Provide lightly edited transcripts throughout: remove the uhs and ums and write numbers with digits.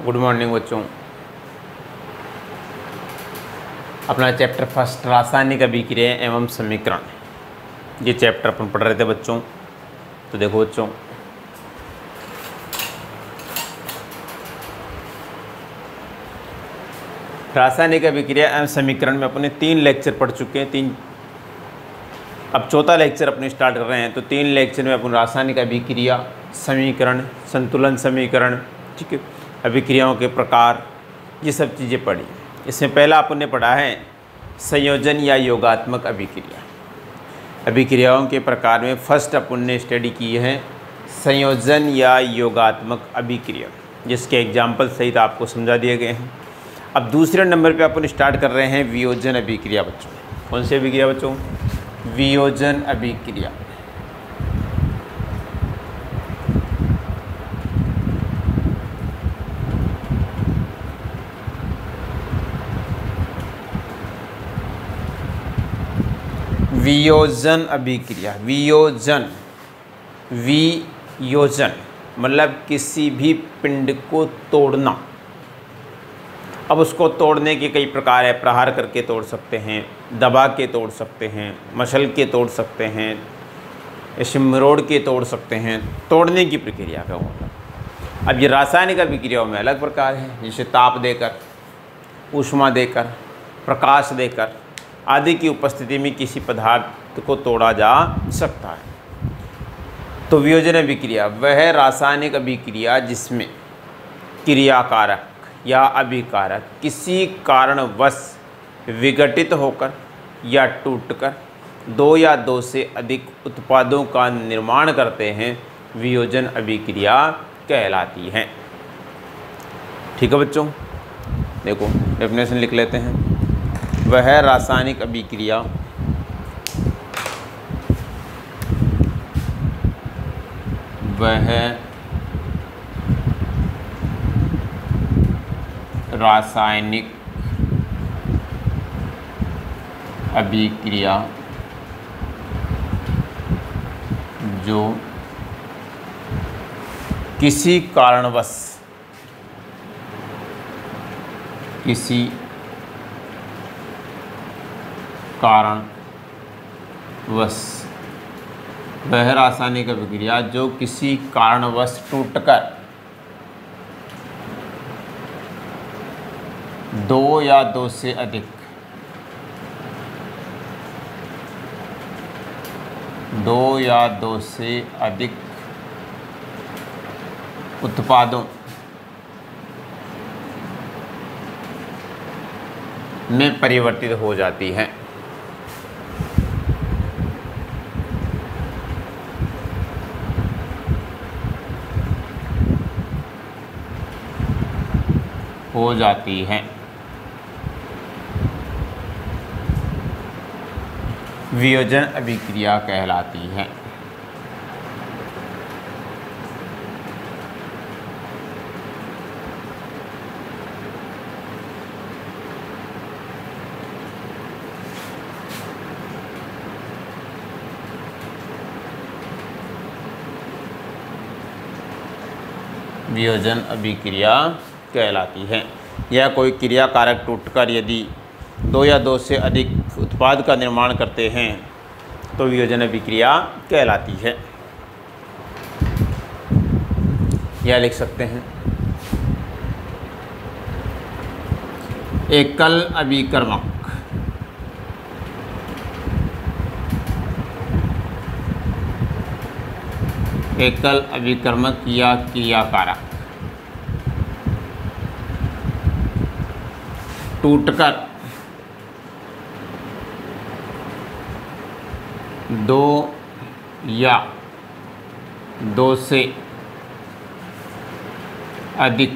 Good morning बच्चों। अपना chapter first रासायनिक अभिक्रिया एवं समीकरण, ये चैप्टर अपन पढ़ रहे थे बच्चों। तो देखो बच्चों, रासायनिक अभिक्रिया एवं समीकरण में अपने 3 लेक्चर पढ़ चुके हैं। अब चौथा लेक्चर अपने स्टार्ट कर रहे हैं। तो 3 लेक्चर में अपन रासायनिक अभिक्रिया, समीकरण, संतुलन समीकरण, ठीक है, अभिक्रियाओं के प्रकार, ये सब चीज़ें पढ़ी। इसमें पहला अपन ने पढ़ा है संयोजन या योगात्मक अभिक्रिया। अभिक्रियाओं के प्रकार में फर्स्ट अपन ने स्टडी की है संयोजन या योगात्मक अभिक्रिया, जिसके एग्जाम्पल सहित आपको समझा दिए गए हैं। अब दूसरे नंबर पे अपन स्टार्ट कर रहे हैं वियोजन अभिक्रिया बच्चों। कौन सी अभिक्रिया बच्चों? वियोजन अभिक्रिया। वियोजन अभिक्रिया, वियोजन मतलब किसी भी पिंड को तोड़ना। अब उसको तोड़ने के कई प्रकार है। प्रहार करके तोड़ सकते हैं, दबा के तोड़ सकते हैं, मसल के तोड़ सकते हैं, ऐसे मरोड़ के तोड़ सकते हैं। तोड़ने की प्रक्रिया का होगा। अब ये रासायनिक अभिक्रियाओं में अलग प्रकार है, जैसे ताप देकर, ऊष्मा देकर, प्रकाश देकर आदि की उपस्थिति में किसी पदार्थ को तोड़ा जा सकता है। तो वियोजन अभिक्रिया वह रासायनिक अभिक्रिया जिसमें क्रियाकारक या अभिकारक किसी कारणवश विघटित होकर या टूटकर 2 या 2 से अधिक उत्पादों का निर्माण करते हैं, वियोजन अभिक्रिया कहलाती है। ठीक है बच्चों, देखो डेफिनेशन लिख लेते हैं। वह रासायनिक अभिक्रिया जो किसी कारणवश वह रासायनिक अभिक्रिया जो किसी कारणवश टूटकर 2 या 2 से अधिक उत्पादों में परिवर्तित हो जाती है। वियोजन अभिक्रिया कहलाती है। वियोजन अभिक्रिया कहलाती है। यह कोई क्रिया कारक टूटकर यदि 2 या 2 से अधिक उत्पाद का निर्माण करते हैं तो वियोजन अभिक्रिया कहलाती है। यह लिख सकते हैं एकल अभिकर्मक या क्रियाकारक टूटकर 2 या 2 से अधिक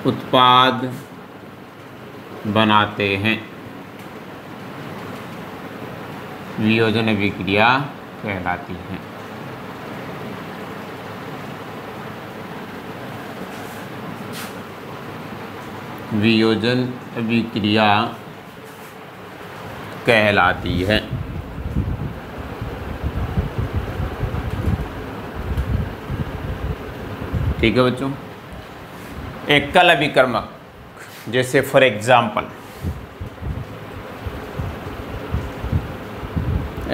उत्पाद बनाते हैं, वियोजन अभिक्रिया कहलाती है। वियोजन अभिक्रिया कहलाती है। ठीक है बच्चों। एकल अभिकर्मक जैसे for example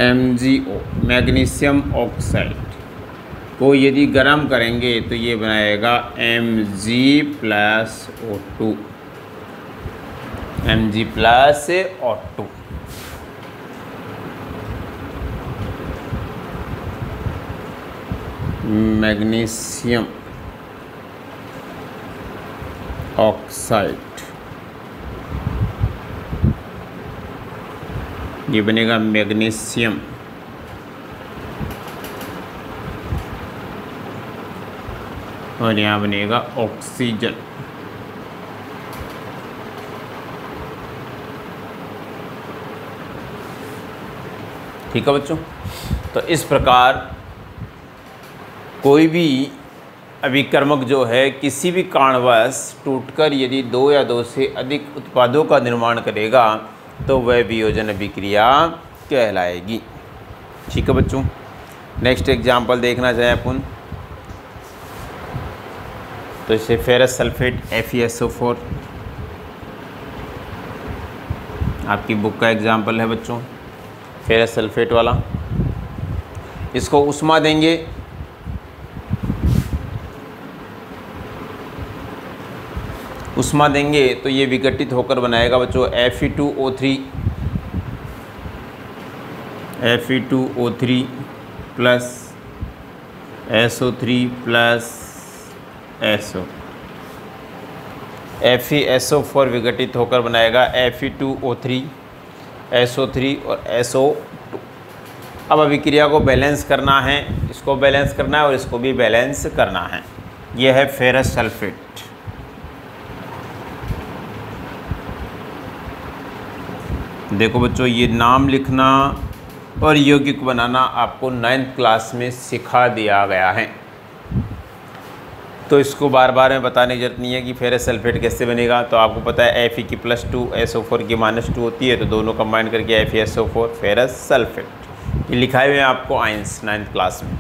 MgO magnesium oxide को यदि गर्म करेंगे तो ये बनाएगा Mg+O2, Mg+O2। मैग्नीशियम ऑक्साइड ये बनेगा मैग्नीशियम और यहाँ बनेगा ऑक्सीजन। ठीक है बच्चों। तो इस प्रकार कोई भी अभिकर्मक जो है किसी भी कारणवश टूटकर यदि 2 या 2 से अधिक उत्पादों का निर्माण करेगा तो वह वियोजन अभिक्रिया कहलाएगी। ठीक है बच्चों। नेक्स्ट एग्जाम्पल देखना चाहें अपन तो इसे फेरस सल्फेट FeSO4 आपकी बुक का एग्जाम्पल है बच्चों, फेरस सल्फेट वाला। इसको उष्मा देंगे तो ये विघटित होकर बनाएगा बच्चों Fe2O3 plus SO3 plus SO। FeSO4 विघटित होकर बनाएगा Fe2O3 SO3 और SO2। अब अभिक्रिया को बैलेंस करना है, इसको बैलेंस करना है और इसको भी बैलेंस करना है। यह है फेरस सल्फेट। देखो बच्चों, ये नाम लिखना और यौगिक बनाना आपको 9th क्लास में सिखा दिया गया है, तो इसको बार बार मैं बताने की जरूरत नहीं है कि फेरस सल्फेट कैसे बनेगा। तो आपको पता है Fe की +2 SO4 की -2 होती है, तो दोनों कंबाइन करके FeSO4 फेरस सल्फेट। ये लिखाए हुए हैं आपको आइंस 9th क्लास में।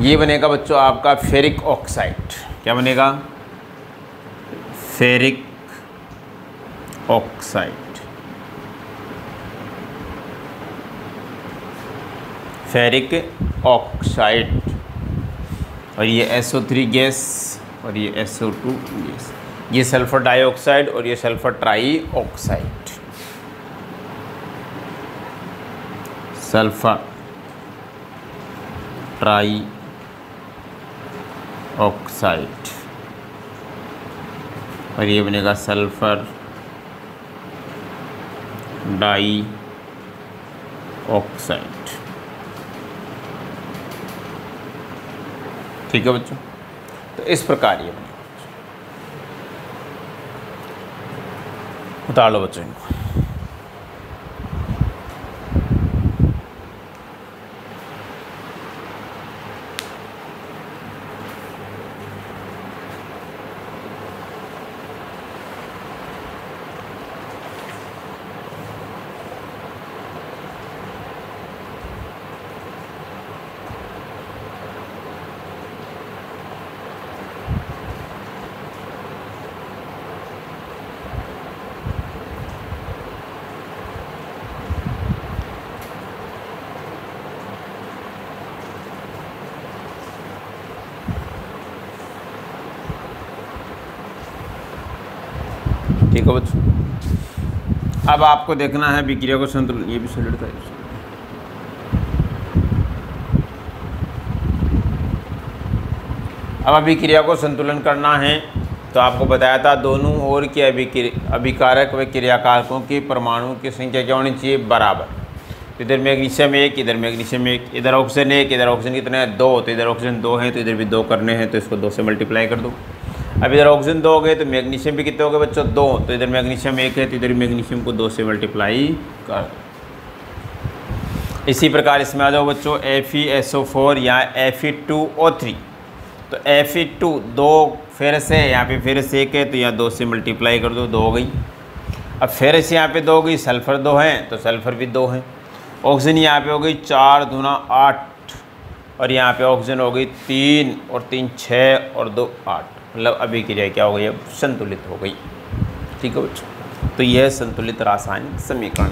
ये बनेगा बच्चों आपका फेरिक ऑक्साइड। क्या बनेगा? Ferric oxide. फेरिक ऑक्साइड और ये SO3 गैस और ये SO2 गैस। ये सल्फर डाइऑक्साइड और ये sulphur try oxide. Sulphur try oxide और ये बनेगा सल्फर डाई ऑक्साइड। ठीक है बच्चों। तो इस प्रकार ये बनेगा। उतार लो बच्चों इनको। ठीक है बच्चों। अब आपको देखना है विक्रिया को संतुलन। ये भी सॉलिड था। अब अभिक्रिया को संतुलन करना है तो आपको बताया था दोनों ओर के अभिकारक व क्रियाकारकों के परमाणुओं की संख्या क्या होनी चाहिए? बराबर। इधर मैग्नीशियम 1, इधर मैग्नीशियम 1, इधर ऑक्सीजन 1, इधर ऑक्सीजन कितने हैं? 2। तो इधर ऑक्सीजन 2 है तो इधर भी 2 करने हैं, तो इसको 2 से मल्टीप्लाई कर दो। अब इधर ऑक्सीजन 2 हो गए तो मैग्नीशियम भी कितने हो गए बच्चों? 2। तो इधर मैग्नीशियम 1 है तो इधर मैग्नीशियम को 2 से मल्टीप्लाई कर दो। इसी प्रकार इसमें आ जाओ बच्चों FeSO4 या Fe2O3। तो Fe2 2 फिर से यहाँ पे फिर से 1 है तो यहाँ 2 से मल्टीप्लाई कर दो, 2 हो गई। अब फिर से यहाँ पे 2 हो गई, सल्फ़र 2 है तो सल्फ़र भी 2 है। ऑक्सीजन यहाँ पे हो गई 4 दूना 8 और यहाँ पे ऑक्सीजन हो गई 3 और 3 6 और 2 8, मतलब अभिक्रिया क्या हो गई, अब संतुलित हो गई। ठीक है बच्चों, तो यह संतुलित रासायनिक समीकरण,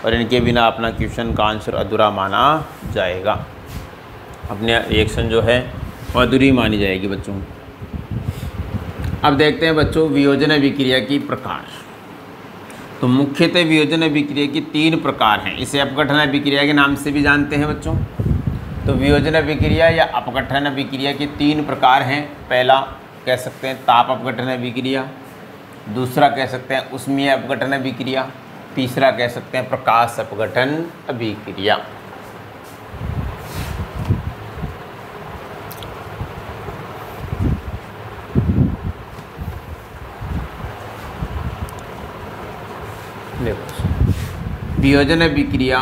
और इनके बिना अपना क्वेश्चन का आंसर अधूरा माना जाएगा, अपने रिएक्शन जो है वो अधूरी मानी जाएगी बच्चों। अब देखते हैं बच्चों वियोजन अभिक्रिया की प्रकार। तो मुख्यतः वियोजन अभिक्रिया की 3 प्रकार हैं। इसे अपघटन अभिक्रिया के नाम से भी जानते हैं बच्चों। तो वियोजन अभिक्रिया या अपघटन अभिक्रिया के 3 प्रकार हैं। पहला कह सकते हैं ताप अपघटन अभिक्रिया, दूसरा कह सकते हैं उष्मीय अपघटन अभिक्रिया, तीसरा कह सकते हैं प्रकाश अपघटन अभिक्रिया। देखो वियोजन अभिक्रिया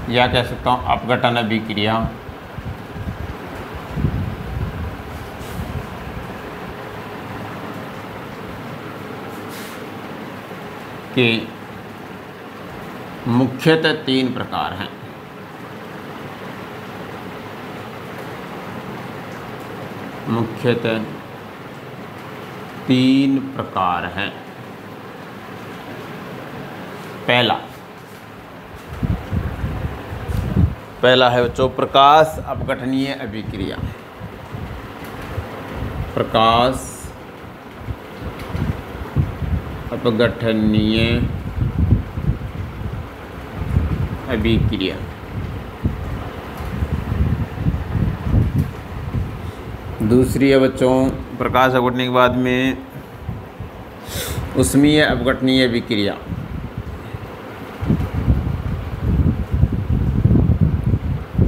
या कह सकता हूँ अपघटन अभिक्रिया के मुख्यतः 3 प्रकार हैं। मुख्यतः 3 प्रकार हैं। पहला है बच्चों प्रकाश अपघटनीय अभिक्रिया। प्रकाश अपघटनीय अभिक्रिया। दूसरी है बच्चों प्रकाश अपघटने के बाद में उष्मीय अपघटनीय अभिक्रिया।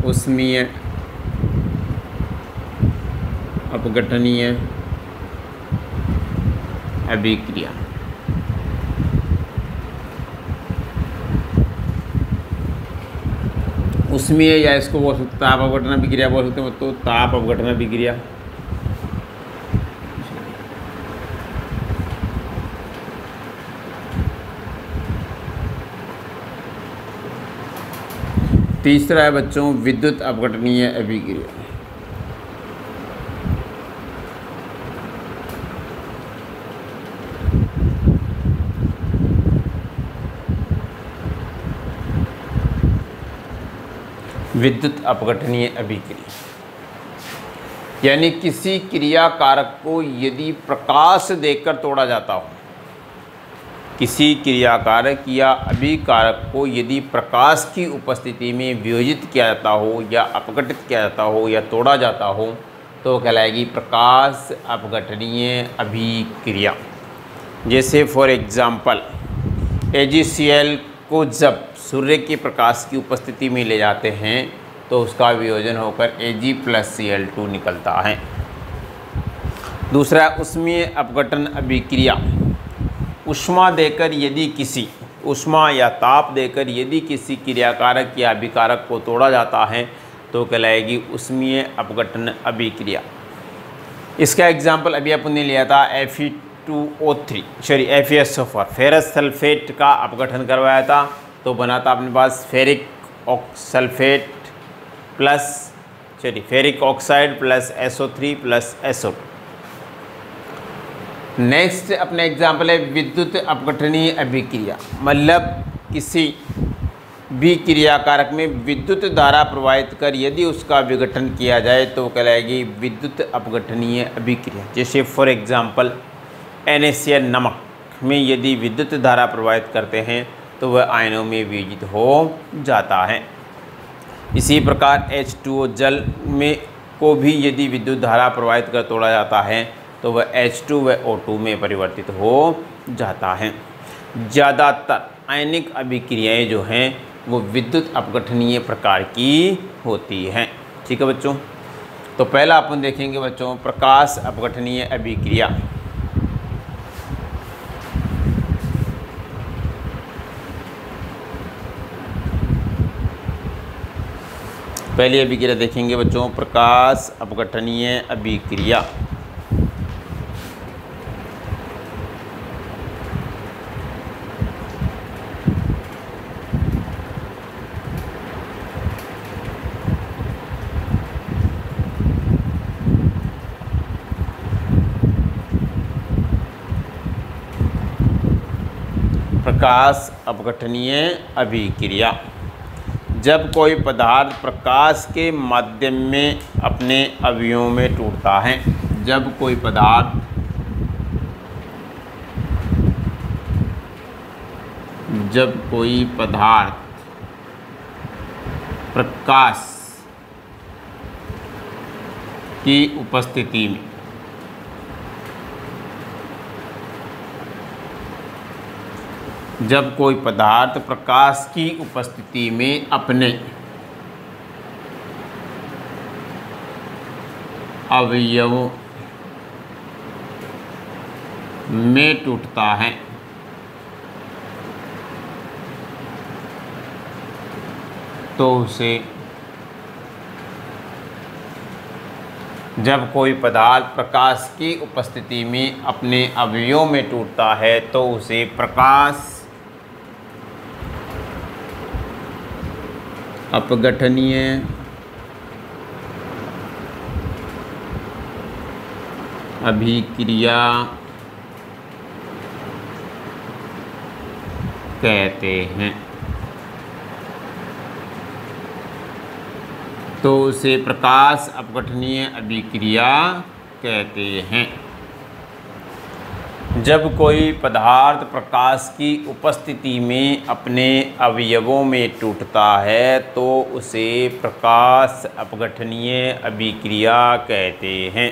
उष्मीय अपघटनीय अभिक्रिया। उष्मीय या इसको बोल सकते ताप अपघटन अभिक्रिया बोल सकते हैं, तो ताप अपघटन अभिक्रिया। तीसरा है बच्चों विद्युत अपघटनीय अभिक्रिया। विद्युत अपघटनीय अभिक्रिया यानी किसी क्रिया कारक को यदि प्रकाश देकर तोड़ा जाता हो, किसी क्रिया कारक या अभिकारक को यदि प्रकाश की उपस्थिति में वियोजित किया जाता हो या अपघटित किया जाता हो या तोड़ा जाता हो तो कहलाएगी प्रकाश अपघटनीय अभिक्रिया। जैसे फॉर एग्जांपल AgCl को जब सूर्य के प्रकाश की उपस्थिति में ले जाते हैं तो उसका वियोजन होकर Ag+Cl2 निकलता है। दूसरा उष्मीय अपघटन अभिक्रिया। ऊष्मा देकर यदि किसी ऊष्मा या ताप देकर यदि किसी क्रियाकारक या अभिकारक को तोड़ा जाता है तो कहलाएगी उष्मीय अपघटन अभिक्रिया। इसका एग्जाम्पल अभी अपन ने लिया था Fe2O3 FeSO4 फेरस सल्फेट का अपघटन करवाया था तो बना था अपने पास ferric sulphate plus ferric oxide plus SO3 plus SO2। Next अपने एग्जाम्पल है विद्युत अपघटनीय अभिक्रिया, मतलब किसी भी क्रियाकारक में विद्युत धारा प्रवाहित कर यदि उसका विघटन किया जाए तो कहलाएगी विद्युत अपघटनीय अभिक्रिया। जैसे फॉर एग्जाम्पल NaCl नमक में यदि विद्युत धारा प्रवाहित करते हैं तो वह आयनों में विभाजित हो जाता है। इसी प्रकार H2O जल में को भी यदि विद्युत धारा प्रवाहित कर तोड़ा जाता है तो वह H2 व O2 में परिवर्तित हो जाता है। ज़्यादातर आयनिक अभिक्रियाएं जो हैं वो विद्युत अपघटनीय प्रकार की होती हैं। ठीक है बच्चों, तो पहला अपन देखेंगे बच्चों प्रकाश अपघटनीय अभिक्रिया। पहली अभिक्रिया देखेंगे बच्चों प्रकाश अपघटनीय अभिक्रिया। प्रकाश अपघटनीय अभिक्रिया। जब कोई पदार्थ प्रकाश के माध्यम में अपने अवयवों में टूटता है। जब कोई पदार्थ प्रकाश की उपस्थिति में प्रकाश की उपस्थिति में अपने अवयवों में टूटता है तो उसे जब कोई पदार्थ प्रकाश की उपस्थिति में अपने अवयवों में टूटता है तो उसे प्रकाश अपघटनीय अभिक्रिया कहते हैं। तो उसे प्रकाश अपघटनीय अभिक्रिया कहते हैं। जब कोई पदार्थ प्रकाश की उपस्थिति में अपने अवयवों में टूटता है तो उसे प्रकाश अपघटनीय अभिक्रिया कहते हैं।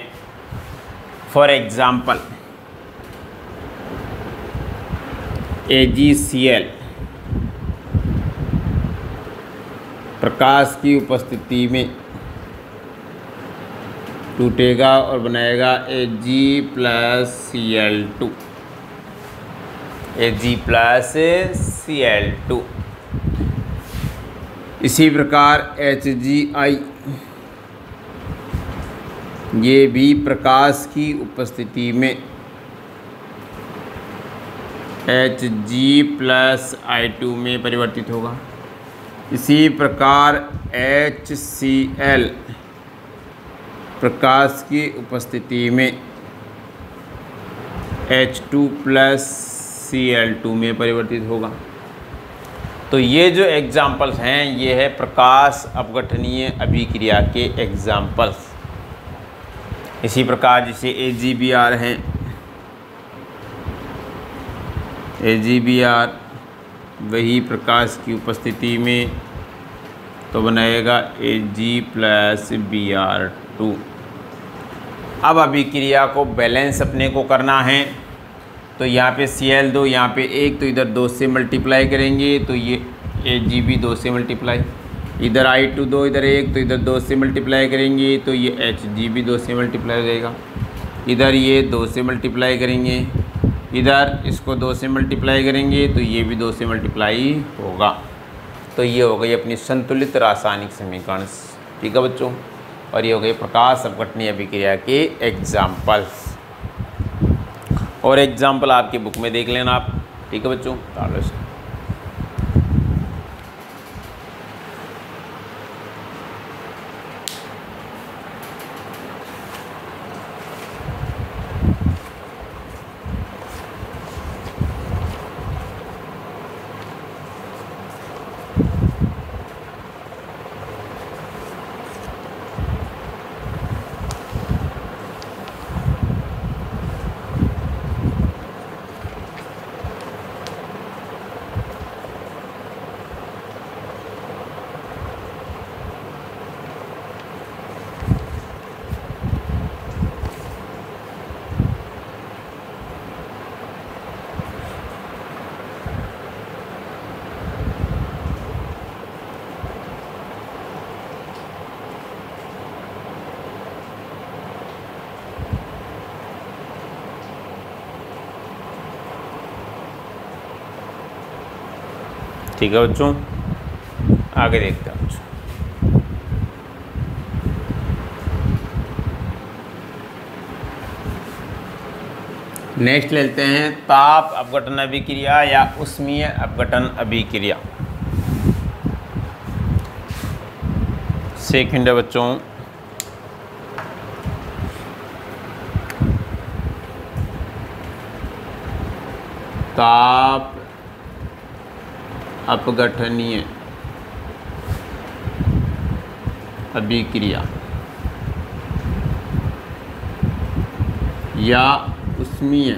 फॉर एग्जाम्पल, AgCl प्रकाश की उपस्थिति में टूटेगा और बनाएगा Ag+Cl2। Ag+Cl2। इसी प्रकार HgI ये भी प्रकाश की उपस्थिति में Hg+I2 में परिवर्तित होगा। इसी प्रकार HCl प्रकाश की उपस्थिति में H2+Cl2 में परिवर्तित होगा। तो ये जो एग्जाम्पल्स हैं ये है प्रकाश अपघटनीय अभिक्रिया के एग्जाम्पल्स। इसी प्रकार जैसे AgBr हैं, AgBr वही प्रकाश की उपस्थिति में तो बनाएगा Ag+Br2। अब अभिक्रिया को बैलेंस अपने को करना है तो यहाँ पे Cl2 यहाँ पे 1 तो इधर 2 से मल्टीप्लाई करेंगे तो ये Ag भी 2 से मल्टीप्लाई, इधर I2 2 इधर 1 तो इधर 2 से मल्टीप्लाई करेंगे तो ये Hg भी 2 से मल्टीप्लाई हो जाएगा। इधर ये 2 से मल्टीप्लाई करेंगे, इधर इसको 2 से मल्टीप्लाई करेंगे तो ये भी 2 से मल्टीप्लाई होगा। तो ये हो गई अपनी संतुलित रासायनिक समीकरण। ठीक है बच्चों, और ये हो गई प्रकाश अपघटनीय अभिक्रिया के एग्जाम्पल्स। और एग्जाम्पल आपकी बुक में देख लेना आप। ठीक है बच्चों, ठीक है बच्चों, आगे देखते हैं बच्चों। नेक्स्ट लेते हैं ताप अपघटन अभिक्रिया या उष्मीय अपघटन अभिक्रिया। सेकंड है बच्चों, ताप अपघटनीय अभिक्रिया या उष्मीय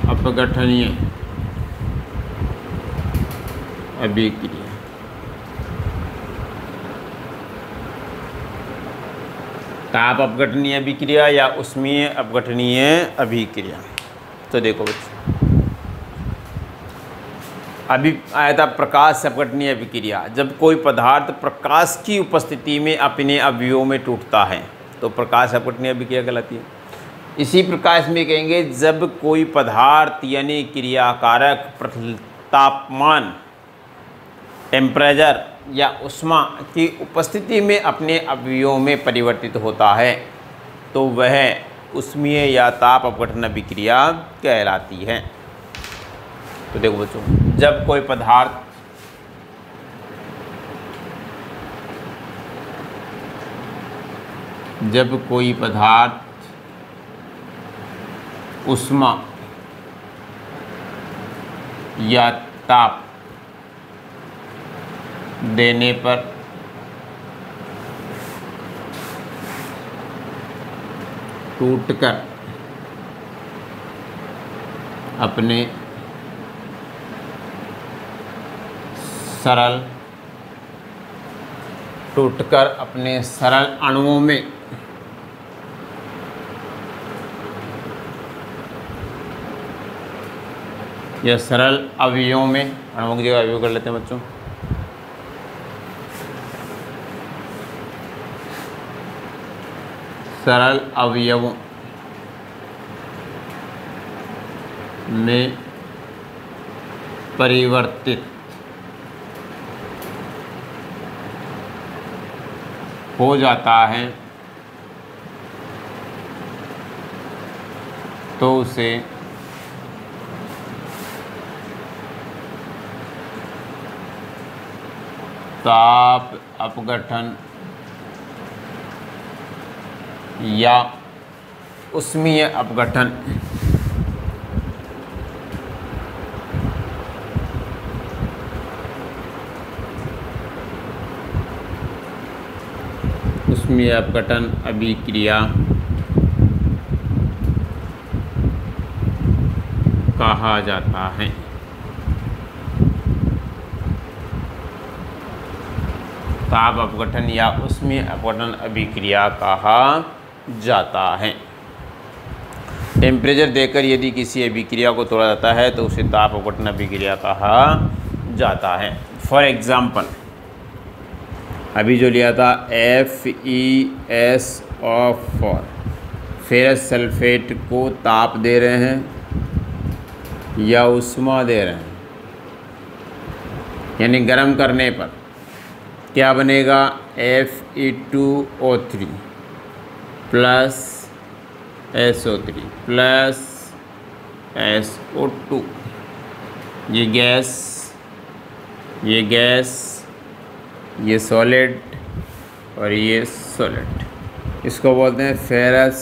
अपघटनीय अभिक्रिया। ताप अपघटनीय अभिक्रिया या उष्मीय अपघटनीय अभिक्रिया। तो देखो बच्चों, अभी आया था प्रकाश अपघटनीय अभिक्रिया। जब कोई पदार्थ प्रकाश की उपस्थिति में अपने अवयवों में टूटता है तो प्रकाश अपघटनीय अभिक्रिया कहलाती है। इसी प्रकार इसमें कहेंगे जब कोई पदार्थ यानी क्रियाकारक तापमान टेम्परेचर या ऊष्मा की उपस्थिति में अपने अवयवों में परिवर्तित होता है तो वह उष्मीय या ताप अपघटन अभिक्रिया कहलाती है। तो देखो बच्चों, जब कोई पदार्थ ऊष्मा या ताप देने पर टूटकर अपने सरल अणुओं में या सरल अवयवों में, अणुओं की जगह अवयव कर लेते हैं बच्चों, सरल अवयवों में परिवर्तित हो जाता है तो उसे ताप अपघटन या उष्मीय अपघटन अभिक्रिया कहा जाता है। ताप अपघटन या उष्मीय अपघटन अभिक्रिया कहा जाता है। टेम्परेचर देकर यदि किसी अभिक्रिया को तोड़ा जाता है तो उसे ताप अपघटन अभिक्रिया कहा जाता है। फॉर एग्जाम्पल, अभी जो लिया था FeSO4, फेरस सल्फेट को ताप दे रहे हैं या उष्मा दे रहे हैं, यानी गर्म करने पर क्या बनेगा, Fe2O3 plus SO3 plus SO2। ये गैस, ये सॉलिड और ये सॉलिड, इसको बोलते हैं फेरस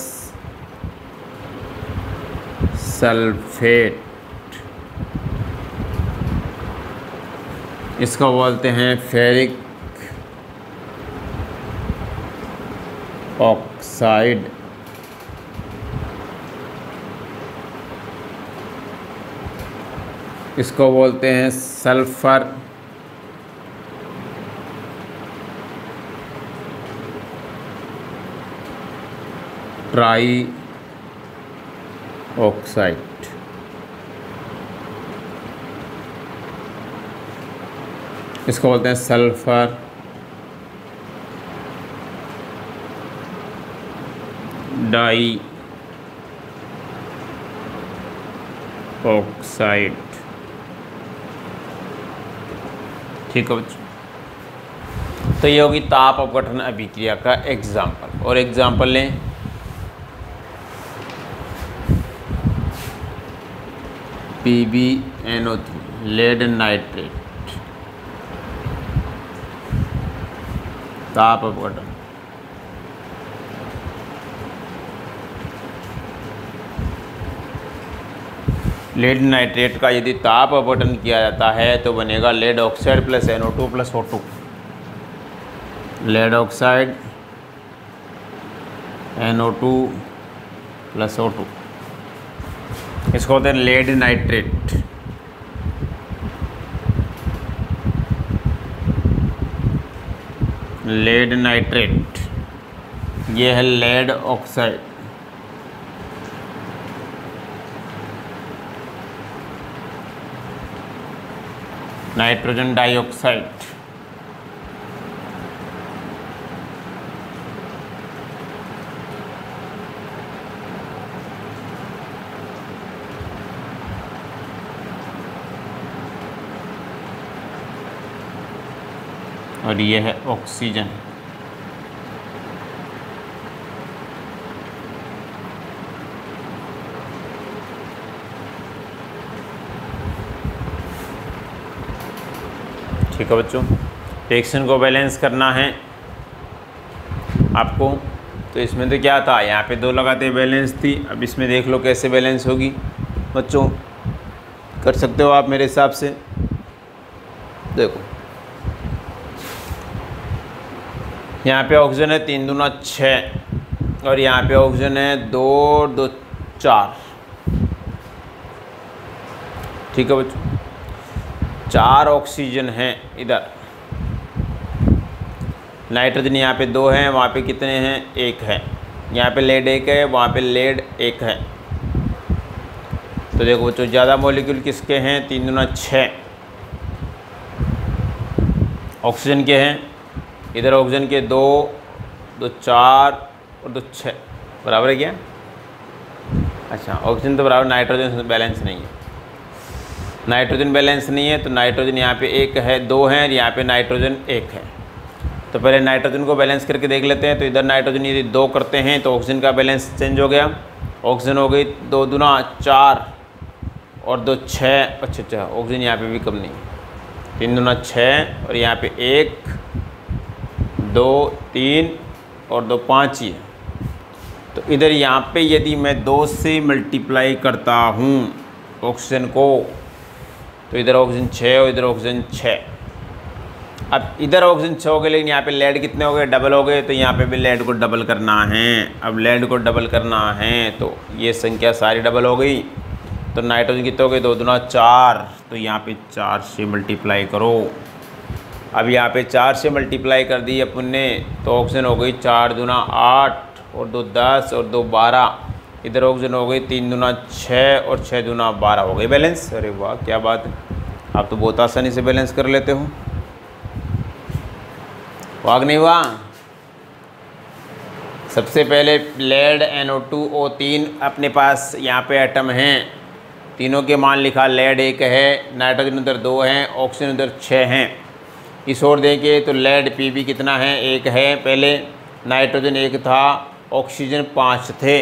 सल्फेट, इसको बोलते हैं फेरिक ऑक्साइड, इसको बोलते हैं सल्फर ट्राई ऑक्साइड। इसको बोलते हैं सल्फर डाई ऑक्साइड। ठीक है बच्चों, तो ये होगी ताप अपघटन अभिक्रिया का एग्जाम्पल। और एग्जाम्पल लें, PbNO3 लेड नाइट्रेट, ताप अपघटन। लेड नाइट्रेट का यदि ताप अपवर्तन किया जाता है तो बनेगा lead oxide plus NO2 plus O2। Lead oxide NO2 plus O2, इसको होते हैं लेड नाइट्रेट। लेड नाइट्रेट, ये है लेड ऑक्साइड। नाइट्रोजन डाइऑक्साइड, और ये है ऑक्सीजन। ठीक है बच्चों, रिएक्शन को बैलेंस करना है आपको। तो इसमें तो क्या था, यहाँ पे 2 लगाते बैलेंस थी। अब इसमें देख लो कैसे बैलेंस होगी बच्चों, कर सकते हो आप मेरे हिसाब से। देखो यहाँ पे ऑक्सीजन है 3 दूना 6, और यहाँ पे ऑक्सीजन है 2 2 4। ठीक है बच्चों, 4 ऑक्सीजन हैं इधर। नाइट्रोजन यहाँ पे 2 हैं, वहाँ पे कितने हैं, 1 है। यहाँ पे लेड 1 है, वहाँ पे लेड 1 है। तो देखो बच्चों, ज़्यादा मॉलिक्यूल किसके हैं, 3 दूना 6 ऑक्सीजन के हैं। इधर ऑक्सीजन के 2 2 4 और 2 6 बराबर है क्या? अच्छा, ऑक्सीजन तो बराबर, नाइट्रोजन बैलेंस नहीं है। नाइट्रोजन बैलेंस नहीं है, तो नाइट्रोजन यहाँ पे 1 है, 2 हैं, और यहाँ पे नाइट्रोजन 1 है। तो पहले नाइट्रोजन को बैलेंस करके देख लेते हैं। तो इधर नाइट्रोजन यदि 2 करते हैं तो ऑक्सीजन का बैलेंस चेंज हो गया। ऑक्सीजन हो गई 2 दूना 4 और 2 6। अच्छा, ऑक्सीजन यहाँ पे भी कम नहीं, 3 दूना 6, और यहाँ पे 1 2 3 और 2 5 ही है। तो इधर यहाँ पे यदि मैं 2 से मल्टीप्लाई करता हूँ ऑक्सीजन को, तो इधर ऑक्सीजन 6 और इधर ऑक्सीजन 6। अब इधर ऑक्सीजन 6 हो गए, लेकिन यहाँ पे लेड कितने हो गए, डबल हो गए। तो यहाँ पे भी लेड को डबल करना है। अब लेड को डबल करना है तो ये संख्या सारी डबल हो गई। तो नाइट्रोजन कितने हो गए, 2 दूना 4। तो यहाँ पे 4 से मल्टीप्लाई करो। अब यहाँ पे 4 से मल्टीप्लाई कर दी अपन ने, तो ऑक्सीजन हो गई 4 दूना 8 और 2 10 और 2 12। इधर ऑक्सीजन हो गई 3 दूना 6 और 6 दूना 12 हो गई बैलेंस। अरे वाह, क्या बात है, आप तो बहुत आसानी से बैलेंस कर लेते हो। वाग नहीं हुआ? सबसे पहले लेड NO2O3 अपने पास यहाँ पे एटम हैं, तीनों के मान लिखा। लेड 1 है, नाइट्रोजन उधर 2 हैं, ऑक्सीजन उधर 6 हैं। इस ओर देंगे तो लेड Pb कितना है, 1 है। पहले नाइट्रोजन 1 था, ऑक्सीजन 5 थे।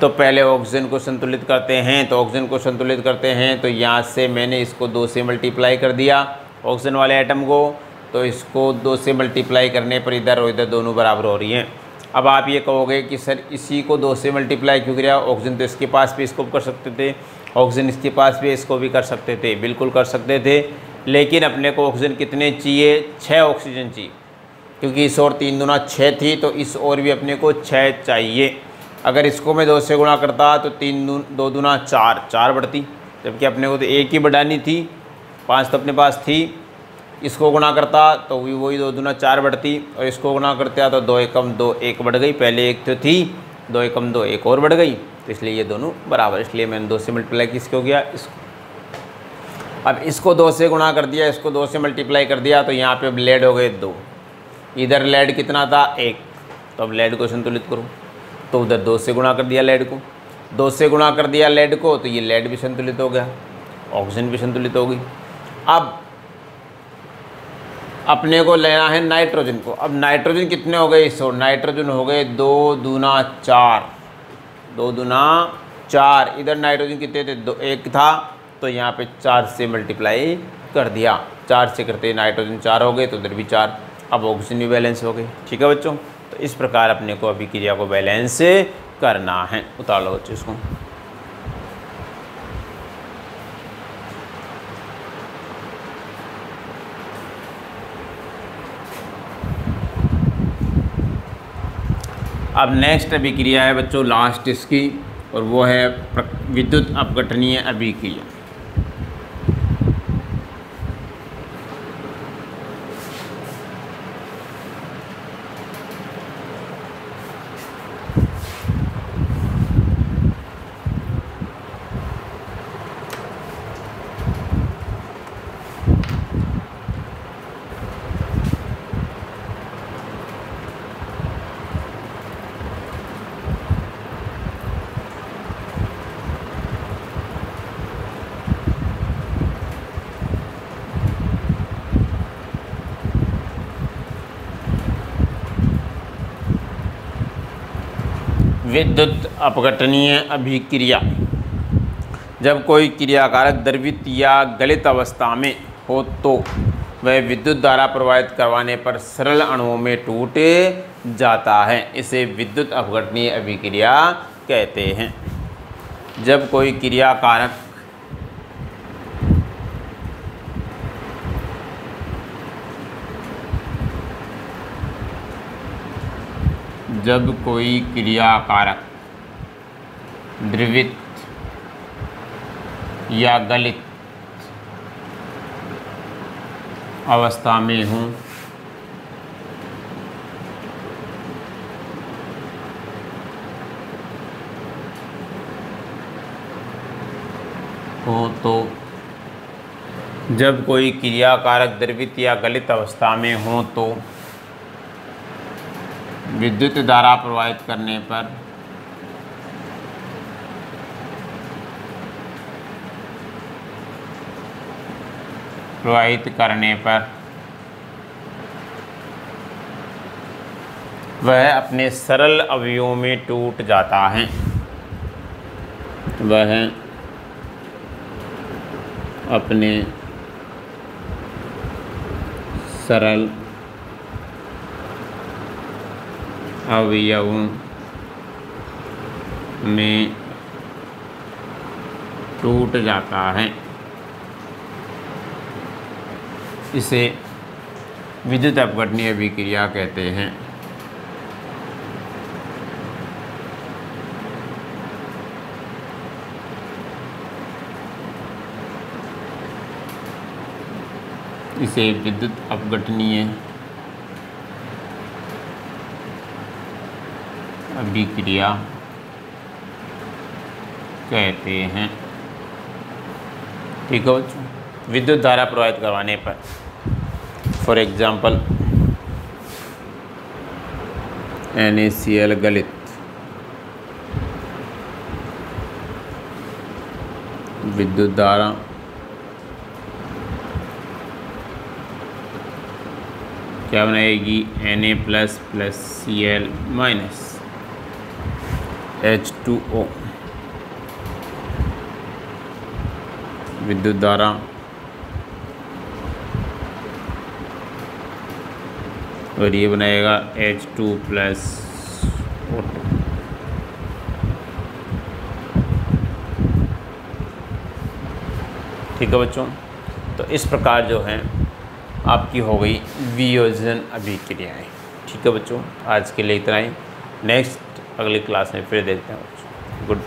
तो पहले ऑक्सीजन को संतुलित करते हैं। तो ऑक्सीजन को संतुलित करते हैं तो यहाँ से मैंने इसको 2 से मल्टीप्लाई कर दिया ऑक्सीजन वाले एटम को। तो इसको 2 से मल्टीप्लाई करने पर इधर और इधर दोनों बराबर हो रही हैं। अब आप ये कहोगे कि सर इसी को 2 से मल्टीप्लाई क्यों किया, ऑक्सीजन तो इसके पास भी इसको कर सकते थे, ऑक्सीजन इसके पास भी इसको भी कर सकते थे। बिल्कुल कर सकते थे, लेकिन अपने को ऑक्सीजन कितने चाहिए, 6 ऑक्सीजन चाहिए, क्योंकि इस और 3 दूना 6 थी, तो इस और भी अपने को 6 चाहिए। अगर इसको मैं 2 से गुणा करता तो 2 दूना 4 4 बढ़ती, जबकि अपने को तो 1 ही बढ़ानी थी, 5 तो अपने पास थी। इसको गुणा करता तो वही 2 दूना 4 बढ़ती, और इसको गुणा करते तो 2 एकम 2 1 बढ़ गई। पहले 1 तो थी, 2 एकम 2 1 और बढ़ गई। तो इसलिए ये दोनों बराबर, इसलिए मैंने 2 से मल्टीप्लाई किसको हो गया, इसको। अब इसको 2 से गुणा कर दिया, इसको 2 से मल्टीप्लाई कर दिया, तो यहाँ पे लेड हो गए 2। इधर लेड कितना था, 1। तो अब लेड को संतुलित करो, तो उधर 2 से गुणा कर दिया लेड को, 2 से गुणा कर दिया लेड को, तो ये लेड भी संतुलित हो गया, ऑक्सीजन भी संतुलित हो गई। अब अपने को लेना है नाइट्रोजन को। अब नाइट्रोजन कितने हो गए, सो नाइट्रोजन हो गए 2 दूना 4, 2 दूना 4। इधर नाइट्रोजन कितने थे, 1 था, तो यहाँ पे 4 से मल्टीप्लाई कर दिया। 4 से करते नाइट्रोजन 4 हो गए, तो उधर भी 4। अब ऑक्सीजन भी बैलेंस हो गई। ठीक है बच्चों, तो इस प्रकार अपने को अभिक्रिया को बैलेंस करना है। उतार लो बच्चों इसको। अब नेक्स्ट अभिक्रिया है बच्चों लास्ट इसकी, और वो है विद्युत अपघटनीय अभिक्रिया। विद्युत अपघटनीय अभिक्रिया, जब कोई क्रियाकारक द्रवित या गलित अवस्था में हो तो वह विद्युत धारा प्रवाहित करवाने पर सरल अणुओं में टूट जाता है। इसे विद्युत अपघटनीय अभिक्रिया कहते हैं। जब कोई क्रियाकारक द्रवित या गलित अवस्था में हो तो जब कोई क्रियाकारक द्रवित या गलित अवस्था में हो तो विद्युत धारा प्रवाहित करने पर वह अपने सरल अवयवों में टूट जाता है। वह अपने सरल अवयवों में टूट जाता है। इसे विद्युत अपघटनीय अभिक्रिया कहते हैं। इसे विद्युत अपघटनीय अभिक्रिया कहते हैं। ठीक है बच्चों, विद्युत धारा प्रवाहित करवाने पर, फॉर एग्जाम्पल NaCl गलित विद्युत धारा क्या बनाएगी? Na++Cl- H2O विद्युत धारा और ये बनाएगा H2+O2। ठीक है बच्चों, तो इस प्रकार जो है आपकी हो गई वियोजन अभिक्रियाएं। ठीक है बच्चों, आज के लिए इतना ही। नेक्स्ट अगली क्लास में फिर देखते हैं बच्चों। गुड।